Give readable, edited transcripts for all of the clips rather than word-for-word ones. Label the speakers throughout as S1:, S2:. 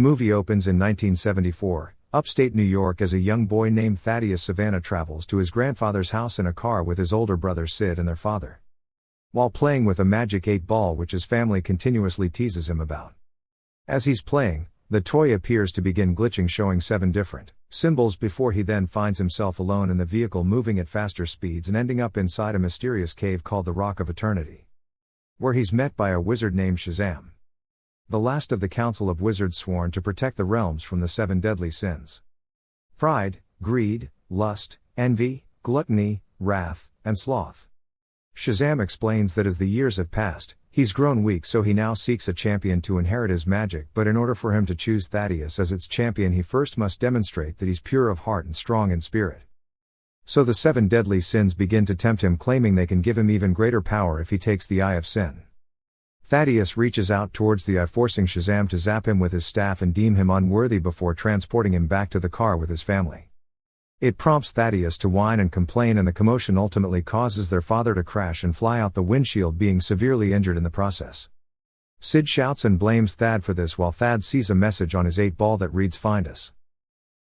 S1: The movie opens in 1974, upstate New York, as a young boy named Thaddeus Sivana travels to his grandfather's house in a car with his older brother Sid and their father. While playing with a magic 8-ball which his family continuously teases him about. As he's playing, the toy appears to begin glitching, showing 7 different symbols before he then finds himself alone in the vehicle, moving at faster speeds and ending up inside a mysterious cave called the Rock of Eternity, where he's met by a wizard named Shazam, the last of the Council of Wizards sworn to protect the realms from the 7 deadly sins: pride, greed, lust, envy, gluttony, wrath, and sloth. Shazam explains that as the years have passed, he's grown weak, so he now seeks a champion to inherit his magic, but in order for him to choose Thaddeus as its champion, he first must demonstrate that he's pure of heart and strong in spirit. So the 7 deadly sins begin to tempt him, claiming they can give him even greater power if he takes the Eye of Sin. Thaddeus reaches out towards the eye, forcing Shazam to zap him with his staff and deem him unworthy before transporting him back to the car with his family. It prompts Thaddeus to whine and complain, and the commotion ultimately causes their father to crash and fly out the windshield, being severely injured in the process. Sid shouts and blames Thad for this, while Thad sees a message on his 8-ball that reads, "Find us."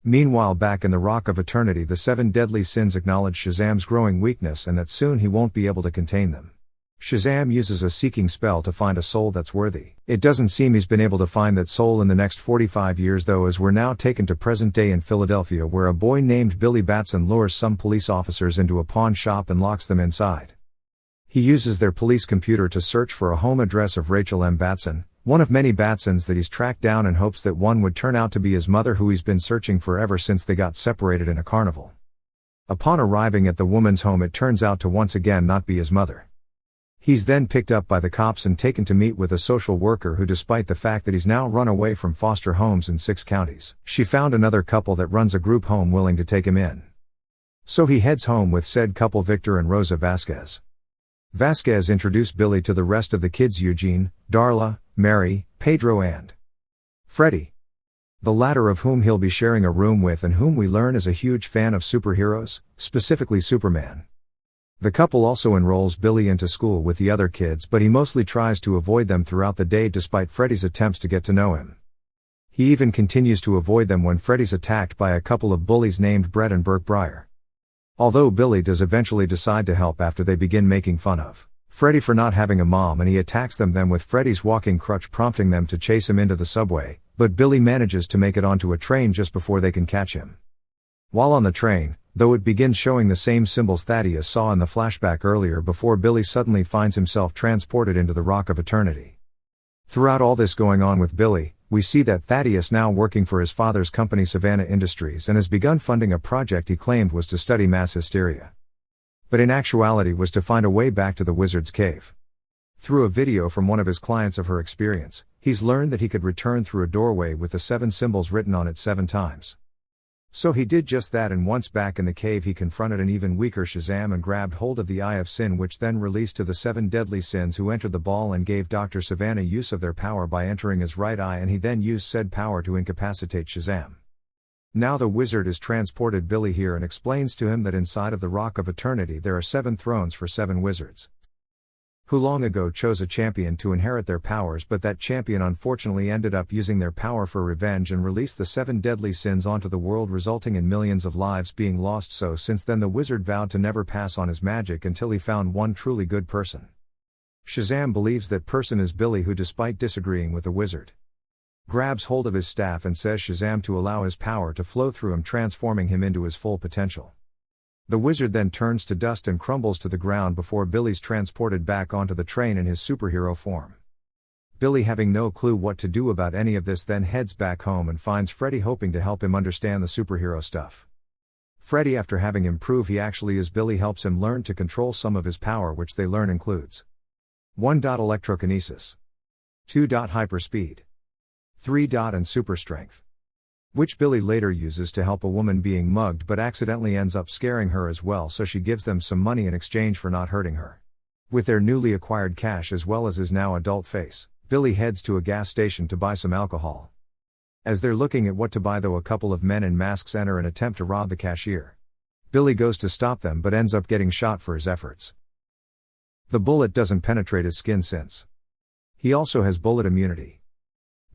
S1: Meanwhile, back in the Rock of Eternity, the 7 deadly sins acknowledge Shazam's growing weakness and that soon he won't be able to contain them. Shazam uses a seeking spell to find a soul that's worthy. It doesn't seem he's been able to find that soul in the next 45 years though, as we're now taken to present day in Philadelphia, where a boy named Billy Batson lures some police officers into a pawn shop and locks them inside. He uses their police computer to search for a home address of Rachel M. Batson, one of many Batsons that he's tracked down, in hopes that one would turn out to be his mother, who he's been searching for ever since they got separated in a carnival. Upon arriving at the woman's home, it turns out to once again not be his mother. He's then picked up by the cops and taken to meet with a social worker who, despite the fact that he's now run away from foster homes in 6 counties, she found another couple that runs a group home willing to take him in. So he heads home with said couple, Victor and Rosa Vasquez. Vasquez introduced Billy to the rest of the kids: Eugene, Darla, Mary, Pedro and Freddy, the latter of whom he'll be sharing a room with, and whom we learn is a huge fan of superheroes, specifically Superman. The couple also enrolls Billy into school with the other kids, but he mostly tries to avoid them throughout the day despite Freddy's attempts to get to know him. He even continues to avoid them when Freddy's attacked by a couple of bullies named Brett and Burke Breyer. Although Billy does eventually decide to help after they begin making fun of Freddy for not having a mom, and he attacks them then with Freddy's walking crutch, prompting them to chase him into the subway, but Billy manages to make it onto a train just before they can catch him. While on the train, though, it begins showing the same symbols Thaddeus saw in the flashback earlier, before Billy suddenly finds himself transported into the Rock of Eternity. Throughout all this going on with Billy, we see that Thaddeus now working for his father's company Sivana Industries and has begun funding a project he claimed was to study mass hysteria, but in actuality was to find a way back to the wizard's cave. Through a video from one of his clients of her experience, he's learned that he could return through a doorway with the 7 symbols written on it 7 times. So he did just that, and once back in the cave he confronted an even weaker Shazam and grabbed hold of the Eye of Sin, which then released to the 7 deadly sins, who entered the ball and gave Dr. Sivana use of their power by entering his right eye, and he then used said power to incapacitate Shazam. Now the wizard has transported Billy here and explains to him that inside of the Rock of Eternity there are 7 thrones for 7 wizards, who long ago chose a champion to inherit their powers, but that champion unfortunately ended up using their power for revenge and released the 7 deadly sins onto the world, resulting in millions of lives being lost. So since then the wizard vowed to never pass on his magic until he found one truly good person. Shazam believes that person is Billy, who, despite disagreeing with the wizard, grabs hold of his staff and says Shazam to allow his power to flow through him, transforming him into his full potential. The wizard then turns to dust and crumbles to the ground before Billy's transported back onto the train in his superhero form. Billy, having no clue what to do about any of this, then heads back home and finds Freddy, hoping to help him understand the superhero stuff. Freddy, after having him prove he actually is Billy, helps him learn to control some of his power, which they learn includes 1. Electrokinesis, 2. Hyperspeed, 3. And super strength, which Billy later uses to help a woman being mugged, but accidentally ends up scaring her as well, so she gives them some money in exchange for not hurting her. With their newly acquired cash as well as his now adult face, Billy heads to a gas station to buy some alcohol. As they're looking at what to buy though, a couple of men in masks enter and attempt to rob the cashier. Billy goes to stop them but ends up getting shot for his efforts. The bullet doesn't penetrate his skin since he also has bullet immunity.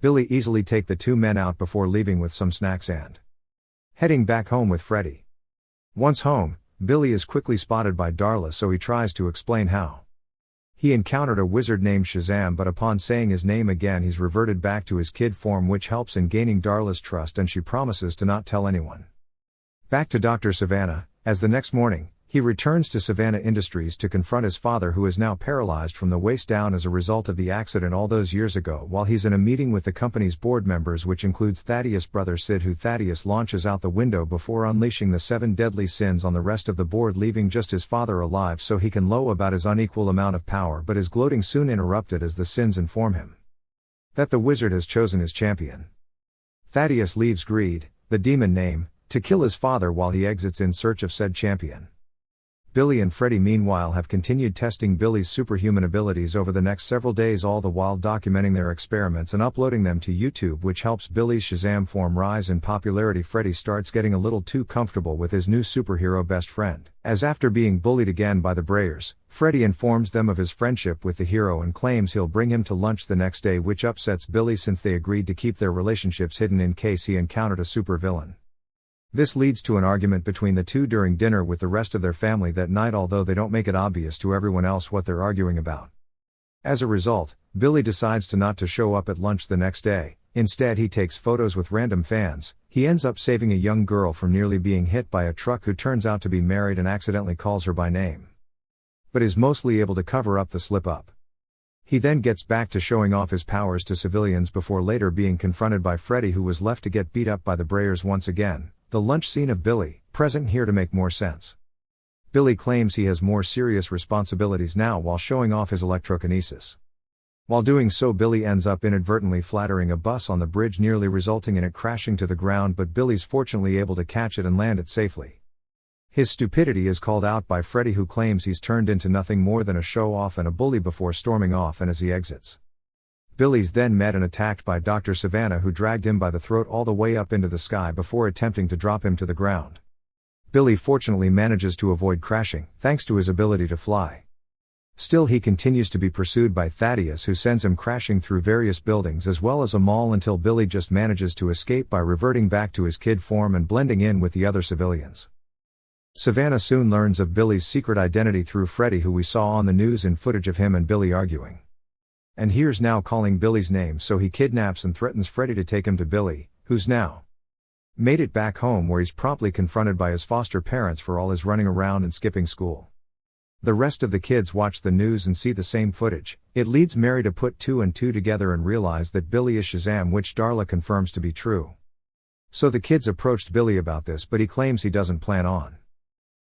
S1: Billy easily take the two men out before leaving with some snacks and heading back home with Freddy. Once home, Billy is quickly spotted by Darla, so he tries to explain how he encountered a wizard named Shazam, but upon saying his name again he's reverted back to his kid form, which helps in gaining Darla's trust, and she promises to not tell anyone. Back to Dr. Sivana, as the next morning, he returns to Sivana Industries to confront his father, who is now paralyzed from the waist down as a result of the accident all those years ago, while he's in a meeting with the company's board members, which includes Thaddeus' brother Sid, who Thaddeus launches out the window before unleashing the 7 deadly sins on the rest of the board, leaving just his father alive so he can low about his unequal amount of power, but his gloating soon interrupted as the sins inform him that the wizard has chosen his champion. Thaddeus leaves Greed, the demon name, to kill his father while he exits in search of said champion. Billy and Freddy meanwhile have continued testing Billy's superhuman abilities over the next several days, all the while documenting their experiments and uploading them to YouTube, which helps Billy's Shazam form rise in popularity. Freddy starts getting a little too comfortable with his new superhero best friend, as after being bullied again by the Brayers, Freddy informs them of his friendship with the hero and claims he'll bring him to lunch the next day, which upsets Billy since they agreed to keep their relationships hidden in case he encountered a supervillain. This leads to an argument between the two during dinner with the rest of their family that night, although they don't make it obvious to everyone else what they're arguing about. As a result, Billy decides not to show up at lunch the next day. Instead, he takes photos with random fans. He ends up saving a young girl from nearly being hit by a truck who turns out to be married and accidentally calls her by name, but is mostly able to cover up the slip-up. He then gets back to showing off his powers to civilians before later being confronted by Freddy, who was left to get beat up by the Brayers once again. The lunch scene of Billy, present here to make more sense. Billy claims he has more serious responsibilities now while showing off his electrokinesis. While doing so, Billy ends up inadvertently flattering a bus on the bridge, nearly resulting in it crashing to the ground, but Billy's fortunately able to catch it and land it safely. His stupidity is called out by Freddy, who claims he's turned into nothing more than a show-off and a bully before storming off, and as he exits, Billy's then met and attacked by Dr. Sivana, who dragged him by the throat all the way up into the sky before attempting to drop him to the ground. Billy fortunately manages to avoid crashing, thanks to his ability to fly. Still, he continues to be pursued by Thaddeus, who sends him crashing through various buildings as well as a mall, until Billy just manages to escape by reverting back to his kid form and blending in with the other civilians. Sivana soon learns of Billy's secret identity through Freddy, who we saw on the news in footage of him and Billy arguing. And here's now calling Billy's name, so he kidnaps and threatens Freddy to take him to Billy, who's now made it back home, where he's promptly confronted by his foster parents for all his running around and skipping school. The rest of the kids watch the news and see the same footage. It leads Mary to put 2 and 2 together and realize that Billy is Shazam, which Darla confirms to be true. So the kids approached Billy about this, but he claims he doesn't plan on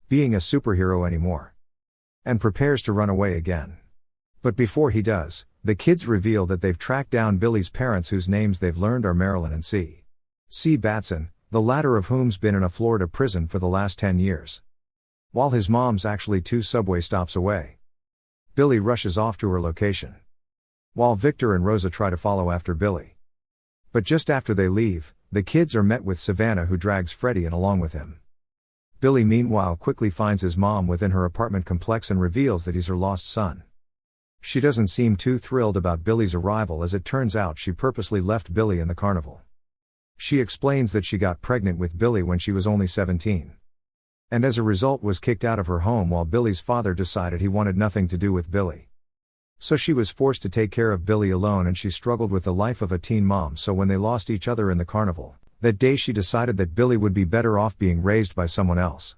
S1: being a superhero anymore and prepares to run away again. But before he does, the kids reveal that they've tracked down Billy's parents, whose names they've learned are Marilyn and C. Batson, the latter of whom's been in a Florida prison for the last 10 years. While his mom's actually 2 subway stops away. Billy rushes off to her location, while Victor and Rosa try to follow after Billy. But just after they leave, the kids are met with Sivana, who drags Freddy in along with him. Billy meanwhile quickly finds his mom within her apartment complex and reveals that he's her lost son. She doesn't seem too thrilled about Billy's arrival, as it turns out she purposely left Billy in the carnival. She explains that she got pregnant with Billy when she was only 17. And as a result was kicked out of her home, while Billy's father decided he wanted nothing to do with Billy. So she was forced to take care of Billy alone, and she struggled with the life of a teen mom. So when they lost each other in the carnival that day, she decided that Billy would be better off being raised by someone else.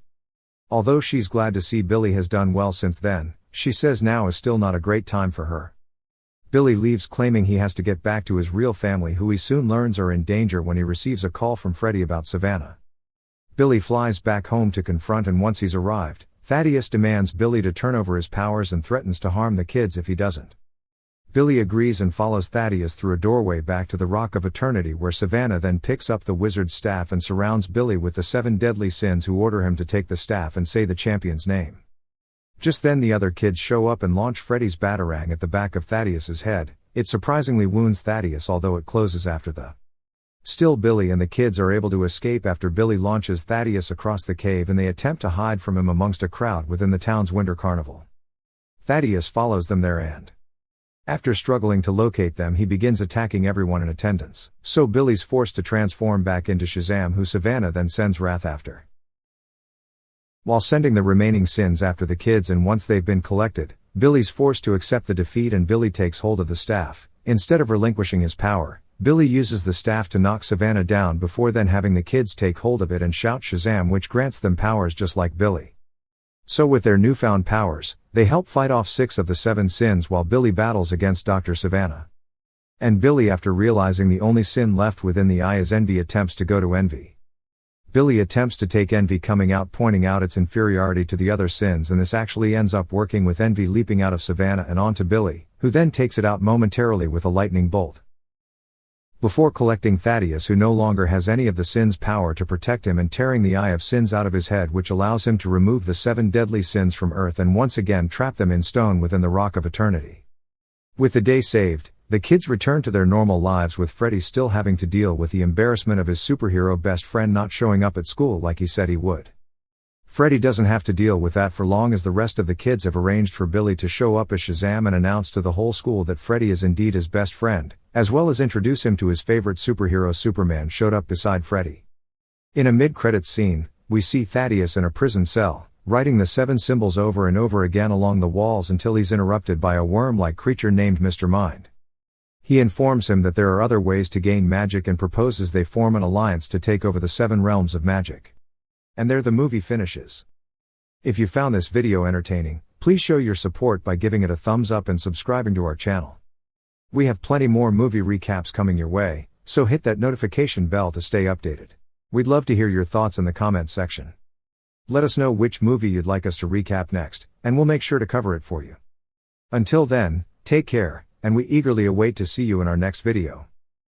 S1: Although she's glad to see Billy has done well since then, she says now is still not a great time for her. Billy leaves, claiming he has to get back to his real family, who he soon learns are in danger when he receives a call from Freddy about Sivana. Billy flies back home to confront, and once he's arrived, Thaddeus demands Billy to turn over his powers and threatens to harm the kids if he doesn't. Billy agrees and follows Thaddeus through a doorway back to the Rock of Eternity, where Sivana then picks up the wizard's staff and surrounds Billy with the 7 deadly sins, who order him to take the staff and say the champion's name. Just then the other kids show up and launch Freddy's batarang at the back of Thaddeus's head. It surprisingly wounds Thaddeus, although it closes after the. Still, Billy and the kids are able to escape after Billy launches Thaddeus across the cave, and they attempt to hide from him amongst a crowd within the town's winter carnival. Thaddeus follows them there and After struggling to locate them, he begins attacking everyone in attendance. So Billy's forced to transform back into Shazam, who Sivana then sends wrath after. While sending the remaining sins after the kids, and once they've been collected, Billy's forced to accept the defeat and Billy takes hold of the staff. Instead of relinquishing his power, Billy uses the staff to knock Sivana down before then having the kids take hold of it and shout Shazam, which grants them powers just like Billy. So with their newfound powers, they help fight off 6 of the 7 sins while Billy battles against Dr. Sivana. And Billy, after realizing the only sin left within the eye is envy, attempts to go to envy. Billy attempts to take envy, coming out pointing out its inferiority to the other sins, and this actually ends up working with envy leaping out of Sivana and onto Billy, who then takes it out momentarily with a lightning bolt. Before collecting Thaddeus, who no longer has any of the sin's power to protect him, and tearing the eye of sins out of his head, which allows him to remove the 7 deadly sins from earth and once again trap them in stone within the rock of eternity. With the day saved, the kids return to their normal lives, with Freddy still having to deal with the embarrassment of his superhero best friend not showing up at school like he said he would. Freddy doesn't have to deal with that for long, as the rest of the kids have arranged for Billy to show up as Shazam and announce to the whole school that Freddy is indeed his best friend, as well as introduce him to his favorite superhero. Superman showed up beside Freddy. In a mid-credits scene, we see Thaddeus in a prison cell, writing the 7 symbols over and over again along the walls until he's interrupted by a worm-like creature named Mr. Mind. He informs him that there are other ways to gain magic and proposes they form an alliance to take over the 7 realms of magic. And there the movie finishes. If you found this video entertaining, please show your support by giving it a thumbs up and subscribing to our channel. We have plenty more movie recaps coming your way, so hit that notification bell to stay updated. We'd love to hear your thoughts in the comments section. Let us know which movie you'd like us to recap next, and we'll make sure to cover it for you. Until then, take care, and we eagerly await to see you in our next video.